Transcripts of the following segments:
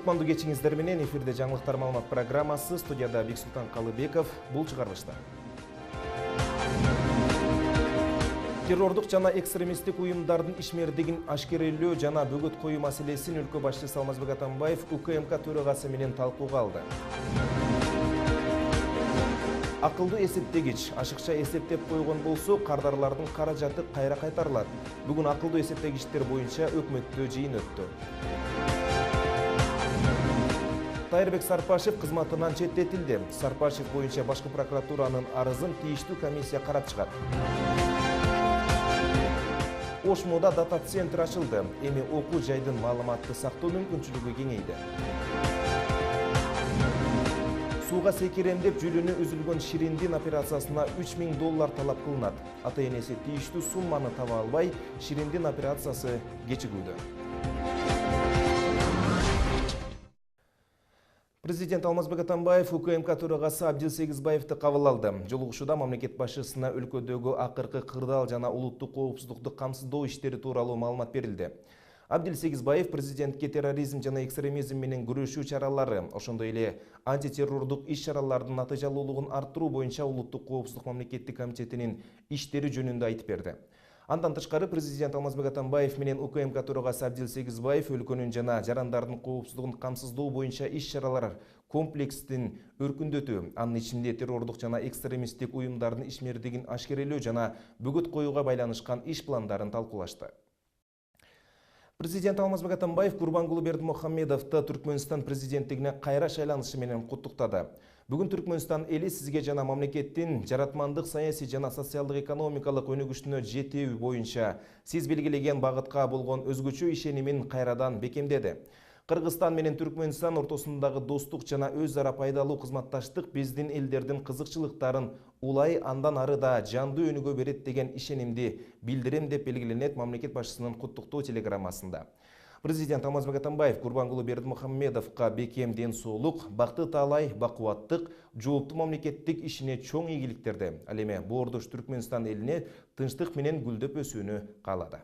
Кутмандуу кечиңиздер менен эфирде жаңылыктар маалымат программасы, студияда Бексултан Калыбеков. Бул чыгарылышта террордук жана экстремисттик уюмдардын ишмердигин ашкерелөө жана бөгөт коюу маселесин өлкө башчысы Алмазбек Атамбаев УКМК төрагасы менен талкууга алды. Акылдуу эсептегич ашыкча эсептеп койгон болсо, кардарлардын каражаты кайра кайтарылат. Бүгүн акылдуу эсептегичтер боюнча өкмөттө жыйын өттү. Тайырбек Сарпашев кызматынан четтетилди. Сарпашев боюнча башкы прокуратуранын арызын тийиштүү комиссия карап чыгат. Ошмода дата-центр ачылды. Эми окуу жайдын маалыматты сактоо мүмкүнчүлүгү кеңейди. Сууга секиремдеп жүлүнү үзүлгөн Шириндин операциясына $3000 талап кылынат. Ата-энеси тийиштүү сумманы таба албай, Шириндин операциясы кечигүүдө. Президент Алмазбек Атамбаев УКМК төрагасы Абдил Сегизбаевди кабыл алды. Жолугушууда мамлекет башчысына өлкөдөгү акыркы кырдаал жана улуттук коопсуздукту камсыздоо иштери тууралуу маалымат берилди. Абдил Сегизбаев президентке терроризм жана экстремизм менен күрөшүү чаралары, ошондой эле антитеррордук иш-чаралардын натыйжалуулугун арттыруу боюнча улуттук коопсуздук мамлекеттик комитетинин иштери жөнүндө айтып берди. Андан тышкары президент Алмазбек Атамбаев менен УКМК төрагасы Абдил Сегизбаев өлкөнүн жана жарандардын коопсуздугун камсыздоо боюнча иш-чаралар комплекстин өркүндөтүү, анын ичинде террордук жана экстремисттик уюмдардын ишмердигин ашкерелөө жана бөгөт коюуга байланышкан иш пландарын талкуулашты. Президент Алмазбек Атамбаев Курбангулы Бердимухамедовду Түркмөнстан президенттигине кайра шайланышы менен куттуктады. Бүгүн Түркмөнстан эли сизге жана мамлекеттин жаратмандык, саясий жана социалдык экономикалык өнүгүшүнө жетүү боюнча сиз белгилеген багытка болгон өзгөчө ишенимин кайрадан бекемдеди. Кыргызстан менен Түркмөнстан ортосундагы достук жана өз ара пайдалуу кызматташтык биздин элдердин кызыкчылыктарын улай андан ары да жандуу өнүгө берет деген ишенимди билдирем деп белгиленет мамлекет башчысынын куттуктоо телеграммасында. Президент Алмазбек Атамбаев Курбангулы Бердимухамедовго бекем ден соолук, бакыты таалай, бакубаттык, жооптуу мамлекеттик ишине чоң ийгиликтерди, ал эми боордош Түркмөнстан элине тынчтык менен гүлдөп өсүүнү каалады.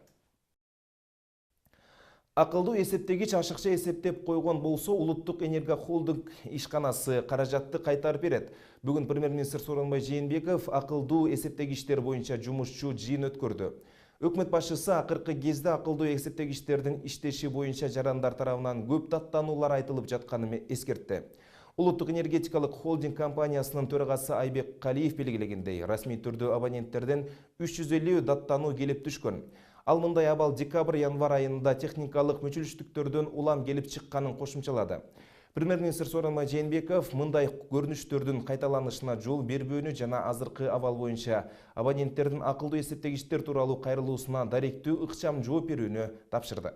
Акылдуу эсептегич ашыкча эсептеп койгон болсо, улуттук энергохолдинг ишканасы каражатты кайтарып берет. Бүгүн премьер-министр Сооронбай Жээнбеков акылдуу эсептегичтер боюнча жумушчу жыйын өткөрдү. Өкмөт башчысы акыркы кезде акылдуу эсептегичтердин иштеши боюнча жарандар тарабынан көп даттануулар айтылып жатканын эскертти. Улуттук энергетикалык холдинг компаниясынын төрагасы Айбек Калиев белгилегендей, расмий түрдө абоненттерден 350 даттануу келип түшкөн. Ал мындай абал декабрь-январь айында техникалык мүчүлүштүктөрдөн улам келип чыкканын кошумчалады. Премьер-министр Сооронбай Жээнбеков мындай көрүнүштөрдүн кайталанышына жол бербөөнү жана азыркы абал боюнча абоненттердин акылдуу эсептегичтер тууралуу кайрылуусуна даректүү ыкчам жооп берүүнү тапшырды.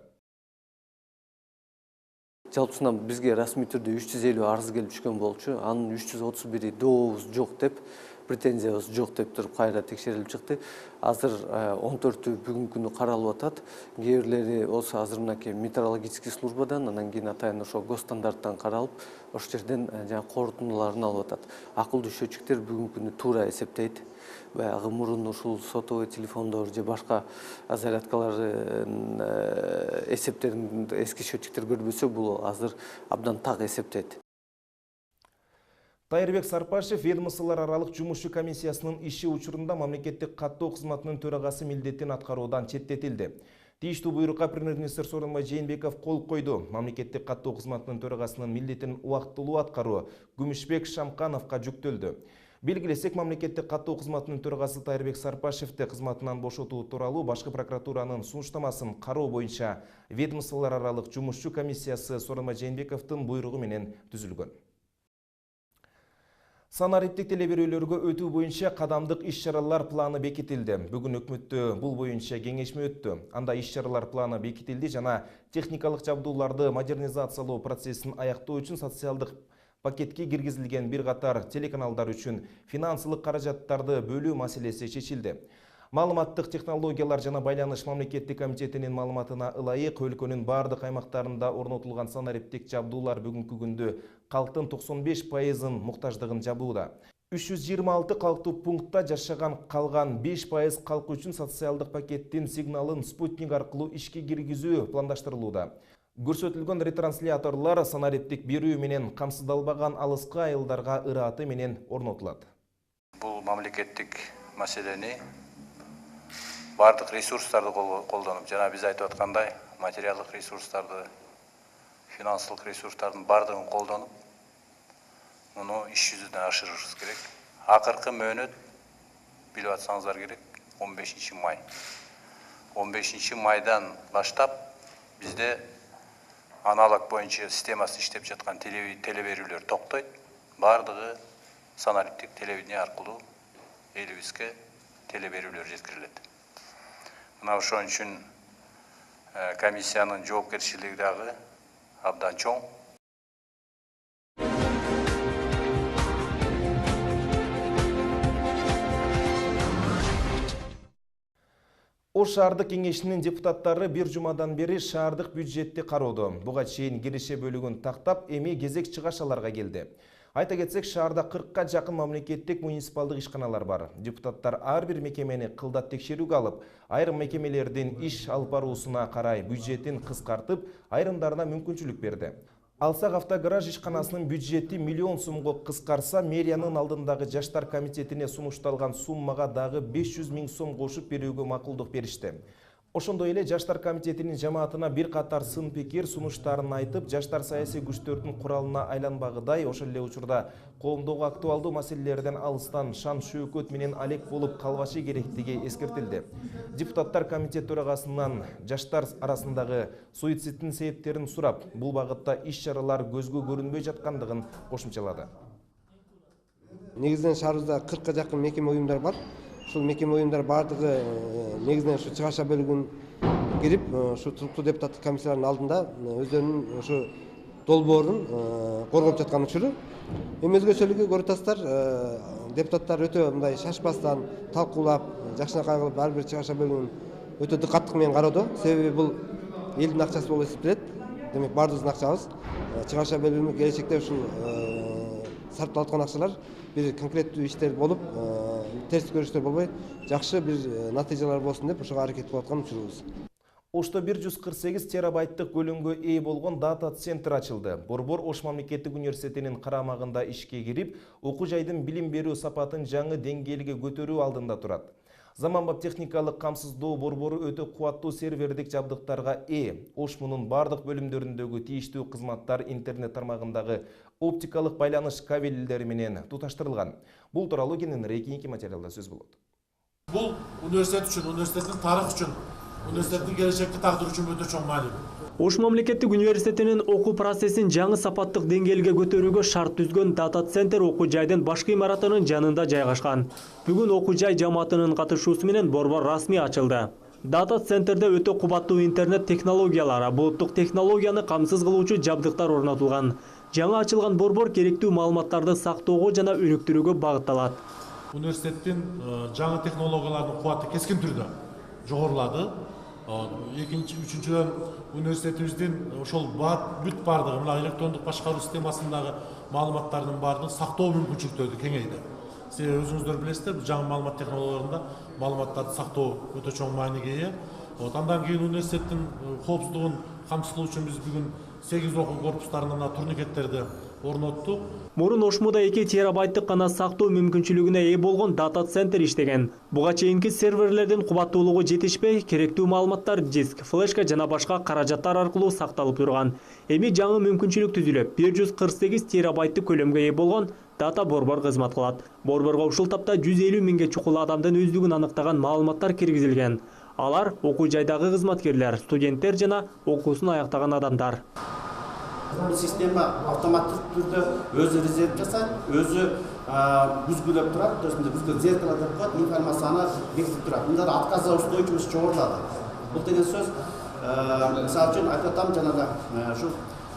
Жалпысынан бизге расмий түрдө 350 арыз келип түшкөн болчу. Анын 331 дообуз жок деп, претензиябыз жок деп туруп кайра текшерилип чыкты. Азыр 14-ü бүгүнкү күнү каралып атат. Кээ бирлери болсо азыр мынакей метрологический службадан, анан кийин атайын ошо госстандарттан каралып, ошол жерден жана корутундуларын алып атат. Акылдуу счетчиктер бүгүнкү күнү туура эсептейт. Баягы мурун ушул сотовый телефондор же башка зарядкалардын эсептерин эски счетчиктер көрбөсө, бул азыр абдан так эсептейт. Тайырбек Сарпашев ведомстволор аралык жумушчу комиссиясынын иши учурунда мамлекеттик каттоо кызматынын төрагасы милдетин аткаруудан четтетилди. Тийиштүү буйрукка премьер-министр Сооронбай Жээнбеков кол койду. Мамлекеттик каттоо кызматынын төрагасынын милдетин убактылуу аткаруу Күмүшбек Шамкановго жүктөлдү. Белгилесек, мамлекеттик каттоо кызматынын төрагасы Тайырбек Сарпашевди кызматынан бошотуу тууралуу башкы прокуратуранын сунуштамасын кароо боюнча ведомстволор аралык жумушчу комиссиясы Сооронбай Жээнбековдун буйругу менен түзүлгөн. Санариптик телеберүүлөргө өтүү боюнча кадамдык иш-чаралар планы бекитилди. Бүгүн өкмөттө бул боюнча кеңешме өттү. Анда иш-чаралар планы бекитилди жана техникалык жабдууларды модернизациялоо процессин аяктоо үчүн социалдык пакетке киргизилген бир катар телеканалдар үчүн финансылык каражаттарды бөлүү маселеси чечилди. Маалыматтык технологиялар жана байланыш мамлекеттик комитетинин маалыматына ылайык өлкөнүн бардык аймактарында орнотулган санариптик жабдуулар бүгүнкү күндө калктын 95%-ын муктаждыгын жабууда. 326 калктуу пунктта жашаган калган 5% калк үчүн социалдык пакеттин сигналын спутник аркылуу ишке киргизүү пландаштырылууда. Көрсөтүлгөн ретрансляторлар санариптик берүү менен камсыздалбаган алыскы айылдарга ыраты менен орнотулат. Бул мамлекеттик маселени бардык ресурстарды колдонуп, жана биз айтып аткандай, материалдык ресурстарды, финансылык ресурстардын бардыгын колдонуп, муну иш жүзүнө ашырышыбыз керек. Акыркы мөөнөт билип атсаңыздар керек 15 май. 15 майдан баштап бизде аналог боюнча системасы иштеп жаткан телеберүүлөр токтойт. Бардыгы санариптик телевидение аркылуу элибизге телеберүүлөр жеткирилет. Мына ошон үчүн комиссиянын жоопкерчилиги дагы абдан чоң. Ош шаардык кеңешинин депутаттары бир жумадан бери шаардык бюджетти кароодо. Буга чейин киреше бөлүгүн тактап, эми кезек чыгашаларга келди. Айта кетсек, шаарда 40ка жакын мамлекеттик муниципалдык ишканалар бар. Депутаттар ар бир мекемени кылдат текшерүүгө алып, айрым мекемелердин иш алып баруусуна карай бюджетин кыскартып, айрымдарына мүмкүнчүлүк берди. Алсак автогараж ишканасынын бюджети миллион сомго кыскарса, мэриянын алдындагы жаштар комитетине сунушталган суммага дагы 500 000 сом кошуп берүүгө макулдук беришти. Ошондой эле жаштар комитетинин жамаатына бир катар сын пикир сунуштарын айтып, жаштар саясий күчтөрдүн куралына айланбагыдай, ошол эле учурда коомдогу актуалдуу маселелерден алыстан шан шөөкөт менен алек болуп калбашы керектиги эскертилди. Депутаттар комитет төрагасынан жаштар арасындагы суицидтин себептерин сурап, бул багытта иш-чаралар көзгө көрүнбөй жаткандыгын кошумчалады. Негизинен шаарыбызда 40ка жакын мекеме уюмдар бар. Ушул мекеме уюмдар бардыгы негизинен ушу чыгаша бөлүгүн кирип, ушу туруктуу депутаттык комиссиялардын алдында өздөрүнүн ушу долбоорун коргоп жаткан учуру. Эми өзгөчөлүгү көрүп атасыздар, депутаттар өтө мындай шашпастан талкуулап, жакшынакай кылып ар бир чыгаша бөлүгүн өтө дыкаттык менен кароодо. Себеби бул элдин акчасы болуп эсептелет. Демек бардыгыбыздын акчабыз. Чыгаша бөлүгү келечекте ушул сарпталып аткан акчалар бир конкреттүү иштер болуп, терс көрүштөр болбой, жакшы бир натыйжалар болсун деп ошого аракет кылып аткан учурубуз. Ошто 148 терабайттык көлөмгө ээ болгон дата-центр ачылды. Борбор Ош мамлекеттик университетинин карамагында ишке кирип, окуу жайдын билим берүү сапатын жаңы деңгээлге көтөрүү алдында турат. Заманбап техникалык камсыздоо борбору өтө кубаттуу сервердик жабдыктарга ээ. Ош мунун бардык бөлүмдөрүндөгү тийиштүү кызматтар интернет тармагындагы оптикалык байланыш кабелдери менен туташтырылган. Бул тууралуу кененирээк кийинки материалда сөз болот. Бул университет үчүн, университеттин тарыхы үчүн, университеттин келечекти тагдыры үчүн өтө чоң маанилүү. Ош мамлекеттик университетинин окуу процессин жаңы сапаттык деңгээлге көтөрүүгө шарт түзгөн дата-центр окуу жайдын башкы имаратынын жанында жайгашкан. Бүгүн окуу жай жамаатынын катышуусу менен борбор расмий ачылды. Дата-центрде өтө кубаттуу интернет технологиялары, булуттук технологияны камсыз кылуучу жабдыктар орнотулган. Жаңы ачылган борбор керектүү маалыматтарды сактоого жана өнүктүрүүгө багытталат. Университеттин жаңы технологиялардын кубаты кескин түрдө жогорулады. Үчүнчүдөн университетибиздин ошол бүт бардыгы мына электрондук башкаруу системасындагы маалыматтардын баардыгын сактоо мүмкүнчүлүктөрү кеңейди. Себеби өзүңүздөр билесиздер, жаңы маалымат технологияларында маалыматтарды сактоо өтө чоң мааниге ээ. Андан кийин университеттин коопсуздугун камсыздоо үчүн биз бүгүн 8 окуу корпустарына турникеттерди орноттук. Мурун Ошмуда 2 терабайттык гана сактоо мүмкүнчүлүгүнө ээ болгон дата-центр иштеген. Буга чейинки серверлердин кубаттуулугу жетишпей, керектүү маалыматтар диск, флешка жана башка каражаттар аркылуу сакталып турган. Эми жаңы мүмкүнчүлүк түзүлүп, 148 терабайттык көлөмгө ээ болгон дата борбор кызмат кылат. Борборго ушул тапта 150 миңге чукул адамдын өздүгүн аныктаган маалыматтар киргизилген. Алар окуу жайдагы кызматкерлер, студенттер жана окуусун аяктаган адамдар. Бул система автоматтык түрдө өзү резерв жасайт, өзү бүзгүлөп турат, бүзгүлөп зеркало деп коет, информацияны бекитип турат. Мындай отказга устойчивость чогорулады. Бул деген сөз, мисалы үчүн айтып атам, жанагы ушу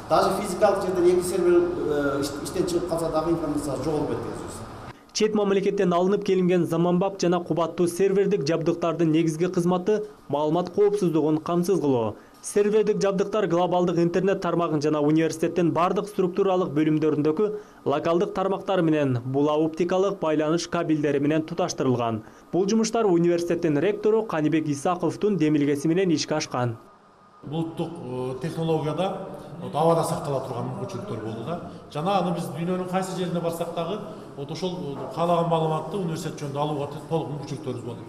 даже физикалык жерден эки сервер иштен чыгып калса дагы информация жогорбойт деген сөз. Чет мамлекеттен алынып келинген заманбап жана кубаттуу сервердик жабдыктардын негизги кызматы маалымат коопсуздугун камсыз кылуу. Сервердик жабдыктар глобалдык интернет тармагын жана университеттин бардык структуралык бөлүмдөрүндөгү локалдык тармактар менен була оптикалык байланыш кабелдери менен туташтырылган. Бул жумуштар университеттин ректору Канибек Исаковдун демилгеси менен ишке ашкан. Булуттук технологияда абада сактала турган мүмкүнчүлүктөр болду да. Жана аны биз дүйнөнүн кайсы жерине барсак дагы ошол каалаган маалыматты университет жөнүндө алууга толук мүмкүнчүлүктөрүбүз болду.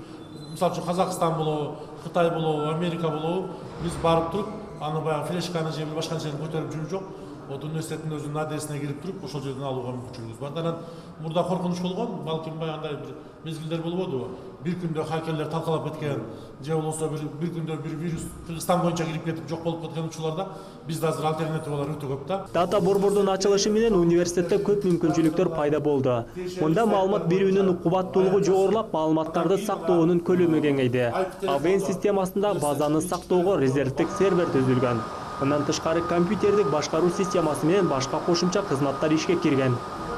Мисалы үчүн Казакстан болобу, Кытай болобу, Америка болобу биз барып туруп аны баягы флешканы же башка нерсени көтөрүп жүрүү жок. Университеттин өзүнүн адресине кирип туруп ошол жерден алууга мүмкүнчүлүгүбүз бар. Анан мурда коркунуч болгон, балким баягындай бир мезгилдер болбодубу? Бир күндө хакерлер талкалап кеткен, же болбосо бир күндө бир вирус Кыргызстан боюнча кирип кетип жок болуп кеткен учурларда бизде азыр альтернативалар өтө көп да. Дата борбордун ачылышы менен университетте көп мүмкүнчүлүктөр пайда болду. Мында маалымат берүүнүн кубаттуулугу жогорулап, маалыматтарды сактоонун көлөмү кеңейди. AVN системасында базаны сактоого резервдик сервер түзүлгөн. Мындан тышкары компьютердик башкаруу системасы менен башка кошумча кызматтар ишке кирген.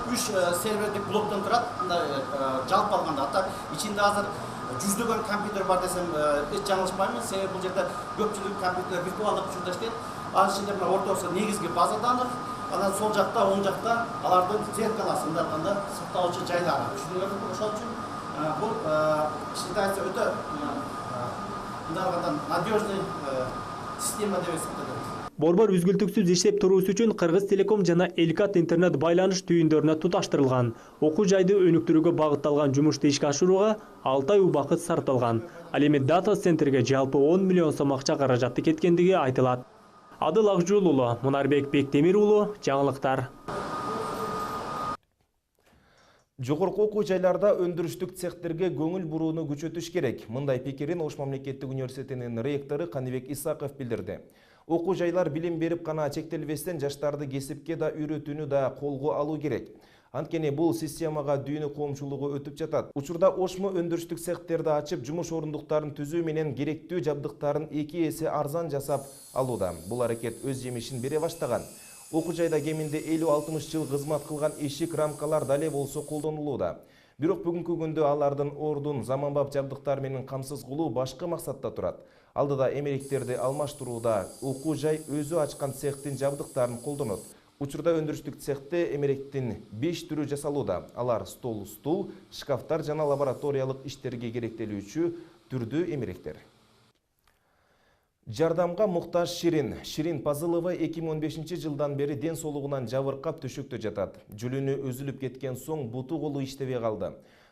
3 сервердик блоктон турат, жалпы алганда. Ата ичинде азыр жүздөгөн компьютер бар десем эч жаңылышпаймын. Себеби бул жерде көпчүлүк компьютерлер виртуалдык учурда иштейт. Анын ичинде мына ортосу негизги базаданыр. Анан сол жакта, оң жакта алардын зеркаласы, мындай айтканда сакталуучу жайлары. Түшүнүңөрбү? Ошол үчүн бул считается өтө мындай айтканда надежный система деп эсептелет. Борбор үзгүлтүксүз иштеп туруусу үчүн Кыргыз Телеком жана Элкат интернет байланыш түйүндөрүнө туташтырылган. Окуу жайды өнүктүрүүгө багытталган жумушту ишке ашырууга 6 ай убакыт сарпталган. Ал эми дата центрге жалпы 10 миллион сом акча каражаты кеткендиги айтылат. Адыл Акжол уулу, Мунарбек Бектемир уулу, жаңылыктар. Жогорку окуу жайларда өндүрүштүк цехтерге көңүл бурууну күчөтүш керек. Мындай пикирин Ош мамлекеттик университетинин ректору Каныбек Исаков билдирди. Окуу жайлар билим берип гана чектелбестен жаштарды кесипке да үйрөтүүнү да колго алуу керек. Анткени бул системага дүйнө коомчулугу өтүп жатат. Учурда Ошмо өндүрүштүк цехтерди ачып, жумуш орундуктарын түзүү менен керектүү жабдыктарын 2 эсе арзан жасап алууда. Бул аракет өз жемишин бере баштаган. Окуу жайда кеминде 50-60 жыл кызмат кылган эшик рамкалар дале болсо колдонулууда. Бирок бүгүнкү күндө алардын ордун заманбап жабдыктар менен камсыз кылуу башка максатта турат. Алдыда эмеректерди алмаштырууда окуу жай өзү ачкан цехтин жабдыктарын колдонот. Учурда өндүрүштүк цехте эмеректин 5 түрү жасалууда. Алар стул, шкафтар жана лабораториялык иштерге керектелүүчү түрдүү эмеректер. Жардамга муктаж Ширин Пазылова 2015 жылдан бери ден соолугунан жабыркап төшөктө жатат. Жүлүнү үзүлүп кеткен соң буту колу иштебей калды.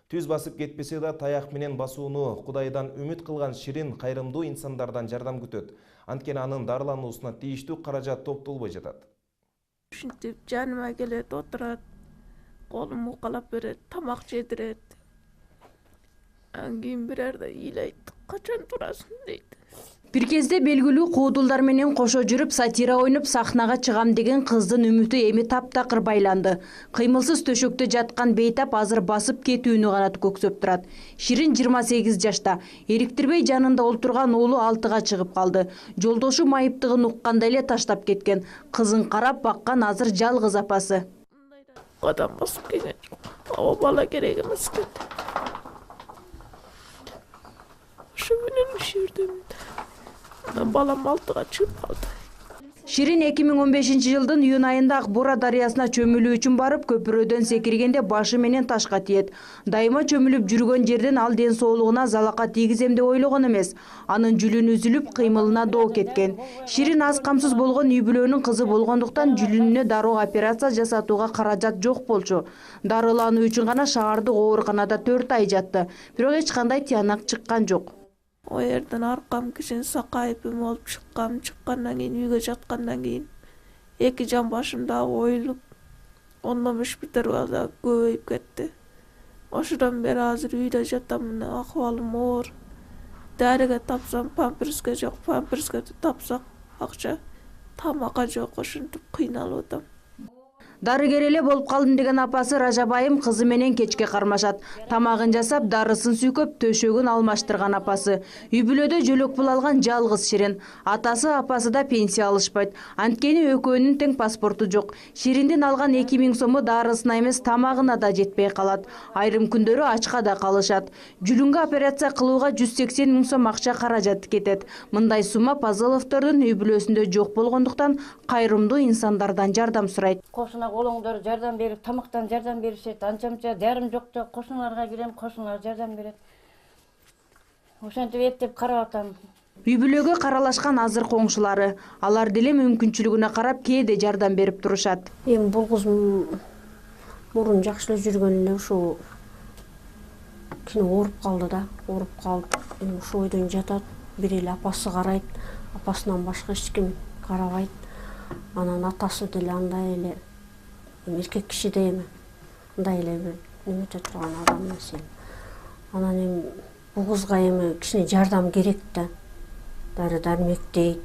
Түз басып кетпесе да таяк менен басууну Кудайдан үмүт кылган Ширин кайрымдуу инсандардан жардам күтөт. Анткени анын дарылануусуна тийиштүү каражат топтолбой жатат. Ушинтип жаныма келет, отурат, колумду укалап берет, тамак жедирет. Анан кийин бир арда ыйлайт, качан турасың дейт. Бир кезде белгилүү куудулдар менен кошо жүрүп сатира ойноп сахнага чыгам деген кыздын үмүтү эми таптакыр байланды. Кыймылсыз төшөктө жаткан бейтап азыр басып кетүүнү гана көксөп турат. Ширин 28 жашта. Эриктирбей жанында олтурган уулу 6-га чыгып калды. Жолдошу майыптыгын укканда эле таштап кеткен. Кызын карап баккан азыр жалгыз апасы. Кадам басып келген. О бала керек эмес экен. Ошо менен ушердим. Балам 6-га чыгып калды. Ширин 2015 жылдын июнь айында Акбора дарыясына чөмүлүү үчүн барып, көпүрөдөн секиргенде башы менен ташка тиет. Дайыма чөмүлүп жүргөн жерден ал ден соолугуна залака тийгизем деп ойлогон эмес. Анын жүлүнү үзүлүп, кыймылына доо кеткен. Ширин аз камсыз болгон үй бүлөнүн кызы болгондуктан жүлүнүнө дароо операция жасатууга каражат жок болчу. Дарылануу үчүн гана шаардык ооруканада 4 ай жатты. Бирок эч кандай тыянак чыккан жок. O yerden arkam kişinin sakayıpım olup çıkkandan keyin, uyga жаткандан keyin 2 can başımda oyulup olmamış bir darıda köpeyip ketti. Oşudan beri hazır uyda jatamın, ahvalım ağır. Därige tapsam pamperske jok, pamperske tapsak akça tamaka jok, oşuntуп кыйналып. Дарыгер эле болуп калдым деген апасы Ражабайым кызы менен кечке кармашат. Тамагын жасап, дарысын сүйкөп, төшөгүн алмаштырган апасы. Үй бүлөдө жөлөк пул алган жалгыз Ширин. Атасы, апасы да пенсия алышпайт. Анткени экөөнүн тең паспорту жок. Шириндин алган 2000 сому дарысына эмес, тамагына да жетпей калат. Айрым күндөрү ачка да калышат. Жүлүнгө операция кылууга 180 000 сом акча каражат кетет. Мындай сумма Пазыловдордун үй бүлөсүндө жок болгондуктан кайрымдуу инсандардан жардам сурайт. Колуңдор жардам берип, тамактан жардам беришет. Анча-мынча жарым жокто кошуналарга кирем, кошуналар жардам берет. Ошентип эптеп карап атам. Үй бүлөгө каралашкан азыр коңшулары, алар деле мүмкүнчүлүгүнө карап кээде жардам берип турушат. Эми бул кыз мурун жакшы эле жүргөн эле ушул кичине ооруп калды да, ооруп калып, эми ушул бойдон жатат, бир эле апасы карайт, апасынан башка эч ким карабайт. Анан атасы деле андай эле эркек киши да эми андай эле бир немете турган адам эмес эле. Анан эми бул кызга эми кичине жардам керек да. Дары-дармек дейт,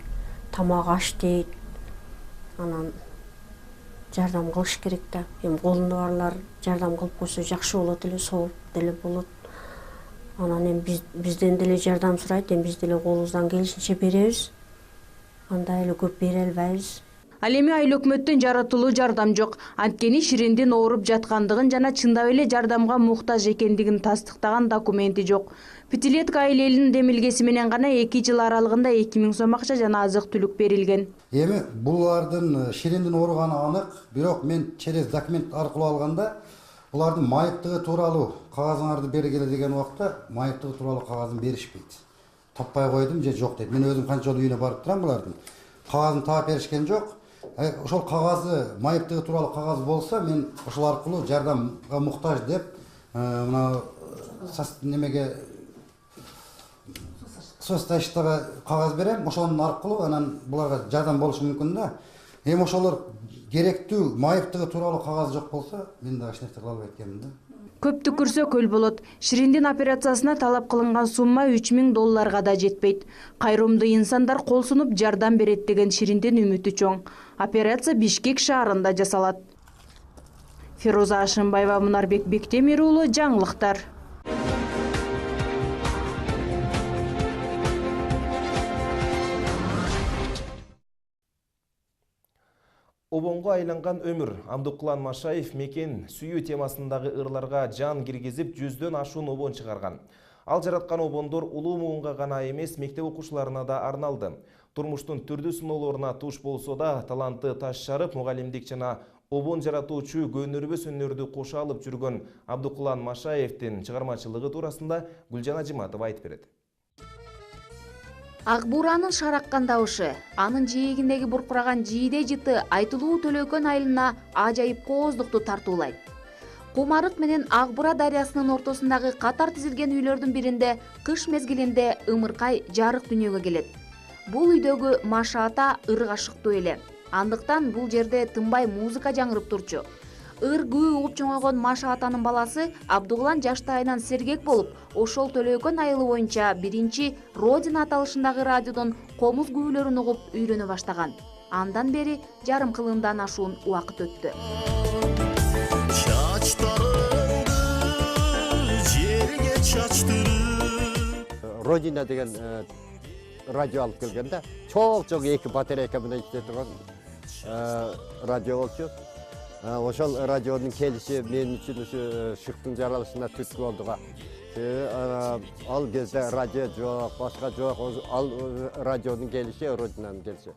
тамак аш дейт. Анан жардам кылыш керек да. Эми колунда барлар жардам кылып койсо жакшы болот эле, сооп деле болот. Анан эми бизден деле жардам сурайт, эми биз деле колубуздан келишинче беребиз. Андай эле көп бере албайбыз. Ал эми айыл өкмөттөн жаратылуу жардам жок. Анткени Шириндин ооруп жаткандыгын жана чындап эле жардамга муктаж экендигин тастыктаган документи жок. Пятилетка айыл демилгеси менен гана 2 жыл аралыгында 2000 сом акча жана азык-түлүк берилген. Эми булардын Шириндин ооруганы анык, бирок мен через документ аркылуу алганда булардын майыптыгы тууралуу кагазыңарды бергиле деген убакта майыптыгы тууралуу кагазын беришпейт. Таппай койдум же жок дейт. Мен өзүм канча жолу үйүнө барып турам булардын. Кагазын таап беришкен жок. Ошол кагазы майыптыгы тууралуу кагаз болсо, мен ошол аркылуу жардамга муктаж деп мына немеге соцташтага кагаз берем. Ошонун аркылуу анан буларга жардам болушу мүмкүн да. Эми ошолор керектүү майыптыгы тууралуу кагаз жок болсо, мен дагы эч нерсе кыла албайт экенмин да. Көп түкүрсө көл болот. Шириндин операциясына талап кылынган сумма $3000 да жетпейт. Кайрымдуу инсандар кол сунуп жардам берет деген Шириндин үмүтү чоң. Операция Бишкек шаарында жасалат. Фируза Ашымбаева, Мунарбек Бектемир уулу, жаңылыктар. Обонго айланган өмүр. Абдукулан Машаев мекен сүйүү темасындагы ырларга жан киргизип 100дөн ашуун обон чыгарган. Ал жараткан обондор улуу муунга гана эмес, мектеп окуучуларына да арналды. Турмуштун түрдүү сыноолоруна туш болсо да, таланты таш жарып, мугалимдик жана обон жаратуучу көнөрбөс өнөрдү кошо алып жүргөн Абдукулан Машаевдин чыгармачылыгы туурасында Гүлжан Ажиматова айтып берет. Ак буранын шараккан даушы, анын жээгиндеги буркураган жийде жыты Айтылуу Төлөкөн айылына ажайып кооздукту тартуулайт. Кумарык менен Ак Бура дарыясынын ортосундагы катар тизилген үйлөрдүн биринде кыш мезгилинде ымыркай жарык дүнүйөгө келет. Бул үйдөгү Маша ата ыр кашыктуу эле. Андыктан бул жерде тынбай музыка жаңырып турчу. Ыр күү угуп чоңойгон Маша атанын баласы Абдугулан жаштайынан сергек болуп, ошол Төлөкөн айылы боюнча биринчи Родина аталышындагы радиодон комуз күүлөрүн угуп үйрөнө баштаган. Андан бери жарым кылымдан ашуун убакыт өттү. Родина деген радио алып келгенде, чоң эки батарейка менен иштеп турган радио болчу. Ошол радионун келиши мен үчүн ушу шыктын жаралышына түрткү болду. Ал кезде радио жок, башка жок. Ал радионун келиши, Родинанын келиши.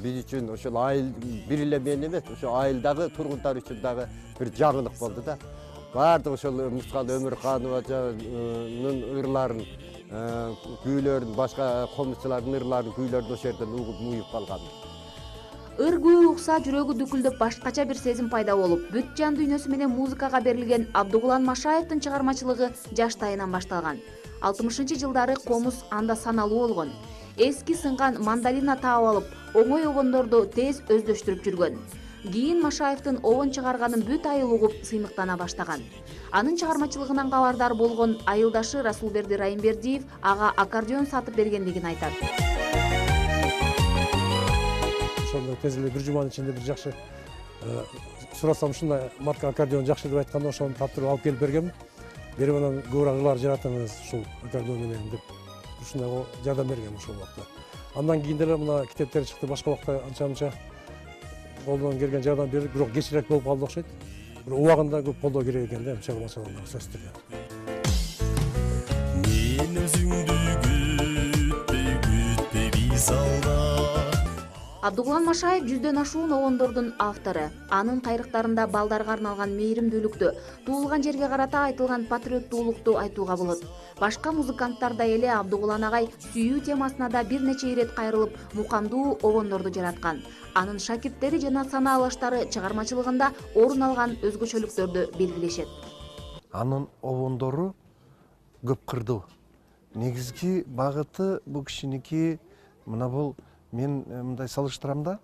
Биз үчүн ошол айыл бир эле мен эмес, ошо айылдагы тургундар үчүн дагы бир жаңылык болду да. Баардык ошол Мускал Өмүрханованын ырларын, күүлөрүн, башка комузчулардын ырларын, күүлөрүн ошол жерден угуп муюп калган. Ыр күү укса жүрөгү дүкүлдөп башкача бир сезим пайда болуп, бүт жан дүйнөсү менен музыкага берилген Абдугулан Машаевдин чыгармачылыгы жаштайынан башталган. 60-жылдары комуз анда саналуу болгон. Эски сынган мандолина таап алып, оңой обондорду тез өздөштүрүп жүргөн. Кийин Машаевдин обон чыгарганын бүт айыл угуп сыймыктана баштаган. Анын чыгармачылыгынан кабардар болгон айылдашы Расулберди Райымбердиев ага аккордеон сатып бергендигин айтат. Ошондой тез эле бир жуманын ичинде бир жакшы сурасам ушундай марка аккордеон жакшы деп айтканда ошону таптырып алып келип бергенмин. Берип анан көбүрөөк ырлар жаратыңыз ушул аккордеон менен деп ушундай жардам бергем ошол убакта. Андан кийин деле мына китептер чыкты, башка убакта анча-мынча колдон келген жардам берип, бирок кечирээк болуп калды окшойт. Бирок убагында көп колдоо керек экен да, чыгармачылыгында сөзсүз түрдө. Мен өзүңдү күтпөй биз алда. Абдугулан Машаев жүздөн ашуун обондордун автору. Анын кайрыктарында балдарга арналган мээримдүүлүктү, туулган жерге карата айтылган патриоттуулукту айтууга болот. Башка музыканттардай эле Абдугулан агай сүйүү темасына да бир нече ирет кайрылып, мукамдуу обондорду жараткан. Анын шакирттери жана санаалаштары чыгармачылыгында орун алган өзгөчөлүктөрдү белгилешет. Анын обондору көп кырдуу. Негизги багыты бул кишиники мына бул мен мындай салыштырам да,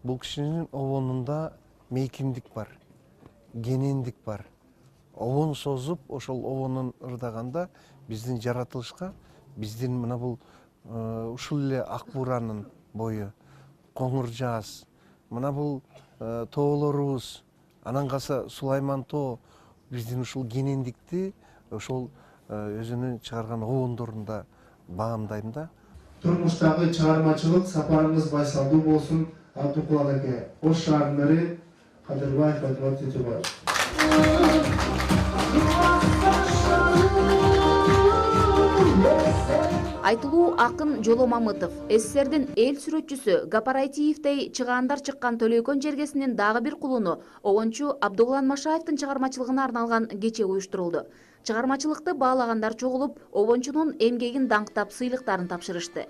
бул кишинин обонунда мейкиндик бар, генендик бар. Обон созуп, ошол обонун ырдаганда биздин жаратылышка, биздин мына бул ушул эле ак буранын бою, коңур жааз, мына бул тоолорубуз, анан калса Сулайман тоо, биздин ушул генендикти ошол өзүнүн чыгарган обондорунда баамдайм да. Турмуштагы чыгармачылык сапарыңыз байсалдуу болсун. Абдукулан аке, Ош шаарынын мэри Кадырбаев Айдыбек Тетебаев. Айтылуу акын Жоло Мамытов, СССРдин эл сүрөтчүсү Гапарайтиевдей чыгаандар чыккан Төлөйкөн жергесинин дагы бир кулуну обончу Абдугулан Машаевдин чыгармачылыгына арналган кече уюштурулду. Чыгармачылыкты баалагандар чогулуп, обончунун эмгегин даңктап сыйлыктарын тапшырышты.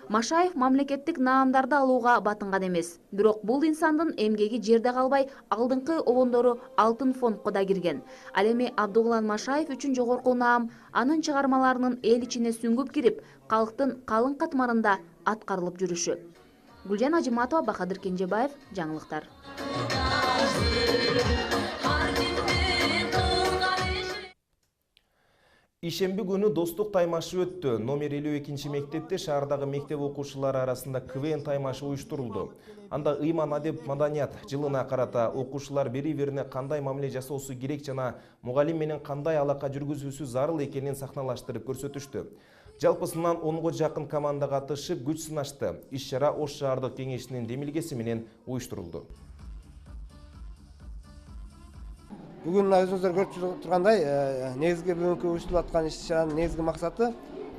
Машаев мамлекеттик наамдарды алууга батынган эмес. Бирок бул инсандын эмгеги жерде калбай, алдыңкы обондору алтын фондко да кирген. Ал эми Абдугулан Машаев үчүн жогорку наам анын чыгармаларынын эл ичине сүңгүп кирип, калктын калың катмарында аткарылып жүрүшү. Гүлжан Ажыматова, Бахадыр Кенжебаев, жаңылыктар. Ишемби күнү достук таймашы өттү. Номер 52 мектепте шаардагы мектеп окуучулары арасында КВН таймашы уюштурулду. Анда ыйман адеп маданият жылына карата окуучулар бири-бирине кандай мамиле жасоосу керек жана мугалим менен кандай алака жүргүзүүсү зарыл экенин сахналаштырып көрсөтүштү. Жалпысынан 10го жакын команда катышып күч сынашты. Иш-чара Ош шаардык кеңешинин демилгеси менен уюштурулду. Бүгүн өзүңүздөр көрүп тургандай, негизги бүгүнкү уюштурулуп аткан иш-чаранын негизги максаты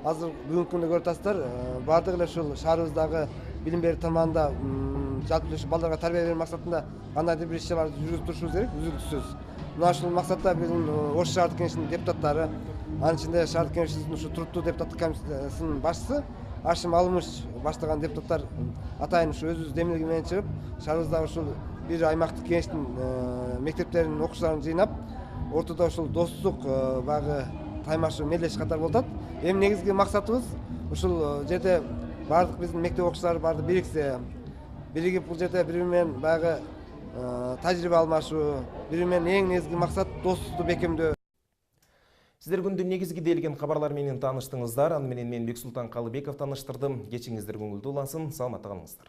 азыр бүгүнкү күндө көрүп атасыздар, баардык эле ушул шаарыбыздагы билим берүү тармагында жалпы эле балдарга тарбия берүү максатында кандайдыр бир иш-чараларды жүргүзүп турушубуз керек, үзүлтүксүз. Мына ушул максатта биздин Ош шаардык кеңешинин депутаттары, анын ичинде шаардык кеңешибиздин ушу туруктуу депутаттык комиссиясынын башчысы Ашим Алымыш баштаган депутаттар атайын ушу өзүбүз демилге менен чыгып, шаарыбыздагы ушул бир аймактык кеңештин мектептеринин окуучуларын жыйнап, ортодо ушул достук багы таймашы мелдеш катар болуп атат. Эми негизги максатыбыз ушул жерде баардык биздин мектеп окуучулары баардык бириксе, биригип бул жерде бири менен баягы тажрыйба алмашуу, бири менен эң негизги максат достукту бекемдөө. Сиздер күндүн негизги делген кабарлар менен тааныштыңыздар. Аны менен мен Бексултан Калыбеков тааныштырдым. Кечиңиздер көңүлдүү улансын. Саламатта калыңыздар.